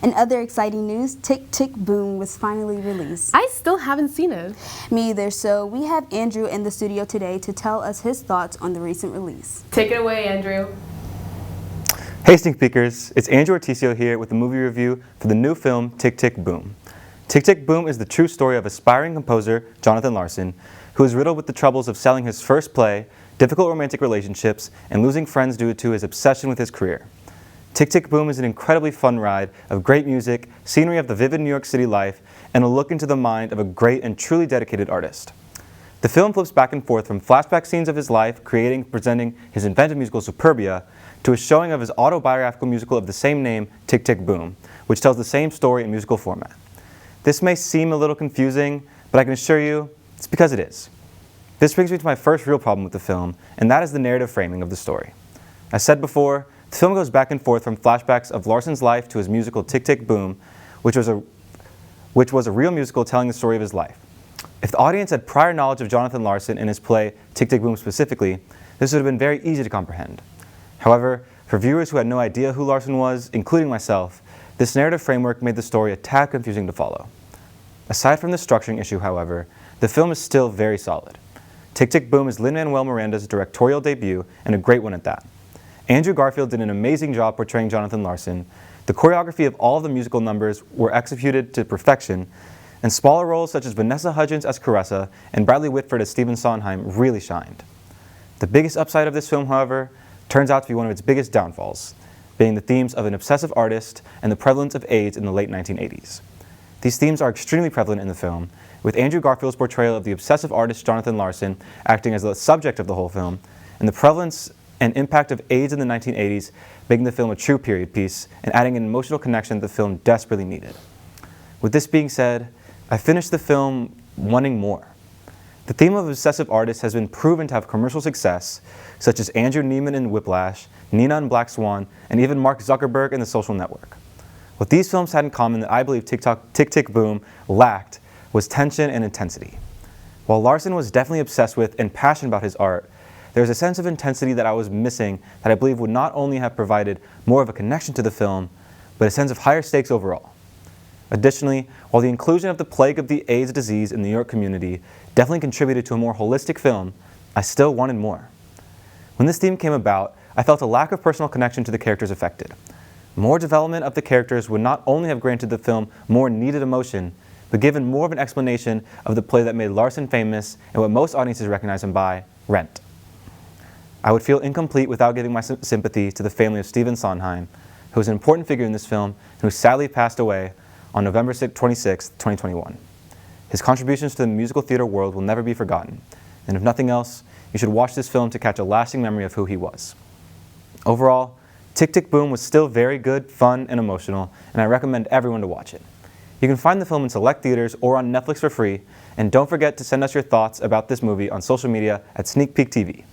In other exciting news, Tick, Tick, Boom was finally released. I still haven't seen it. Me either, so we have Andrew in the studio today to tell us his thoughts on the recent release. Take it away, Andrew. Hey Sneak Peekers, it's Andrew Orticio here with a movie review for the new film Tick, Tick, Boom. Tick, Tick, Boom is the true story of aspiring composer Jonathan Larson, who is riddled with the troubles of selling his first play, difficult romantic relationships, and losing friends due to his obsession with his career. Tick, Tick, Boom is an incredibly fun ride of great music, scenery of the vivid New York City life, and a look into the mind of a great and truly dedicated artist. The film flips back and forth from flashback scenes of his life, creating and presenting his inventive musical Superbia, to a showing of his autobiographical musical of the same name, Tick, Tick, Boom, which tells the same story in musical format. This may seem a little confusing, but I can assure you, it's because it is. This brings me to my first real problem with the film, and that is the narrative framing of the story. As said before, the film goes back and forth from flashbacks of Larson's life to his musical Tick, Tick, Boom, which was a real musical telling the story of his life. If the audience had prior knowledge of Jonathan Larson and his play Tick, Tick, Boom specifically, this would have been very easy to comprehend. However, for viewers who had no idea who Larson was, including myself, this narrative framework made the story a tad confusing to follow. Aside from the structuring issue, however, the film is still very solid. Tick, Tick, Boom is Lin-Manuel Miranda's directorial debut, and a great one at that. Andrew Garfield did an amazing job portraying Jonathan Larson. The choreography of all of the musical numbers were executed to perfection, and smaller roles such as Vanessa Hudgens as Caressa and Bradley Whitford as Stephen Sondheim really shined. The biggest upside of this film, however, turns out to be one of its biggest downfalls, being the themes of an obsessive artist and the prevalence of AIDS in the late 1980s. These themes are extremely prevalent in the film, with Andrew Garfield's portrayal of the obsessive artist Jonathan Larson acting as the subject of the whole film, and the prevalence and impact of AIDS in the 1980s making the film a true period piece and adding an emotional connection the film desperately needed. With this being said, I finished the film wanting more. The theme of obsessive artists has been proven to have commercial success, such as Andrew Neiman in Whiplash, Nina in Black Swan, and even Mark Zuckerberg in The Social Network. What these films had in common that I believe Tick, Tick, Boom lacked was tension and intensity. While Larson was definitely obsessed with and passionate about his art, there was a sense of intensity that I was missing that I believe would not only have provided more of a connection to the film, but a sense of higher stakes overall. Additionally, while the inclusion of the plague of the AIDS disease in the New York community definitely contributed to a more holistic film, I still wanted more. When this theme came about, I felt a lack of personal connection to the characters affected. More development of the characters would not only have granted the film more needed emotion, but given more of an explanation of the play that made Larson famous and what most audiences recognize him by, Rent. I would feel incomplete without giving my sympathy to the family of Stephen Sondheim, who was an important figure in this film and who sadly passed away on November 26, 2021. His contributions to the musical theater world will never be forgotten, and if nothing else, you should watch this film to catch a lasting memory of who he was. Overall, Tick, Tick, Boom was still very good, fun, and emotional, and I recommend everyone to watch it. You can find the film in select theaters or on Netflix for free, and don't forget to send us your thoughts about this movie on social media at Sneak Peek TV.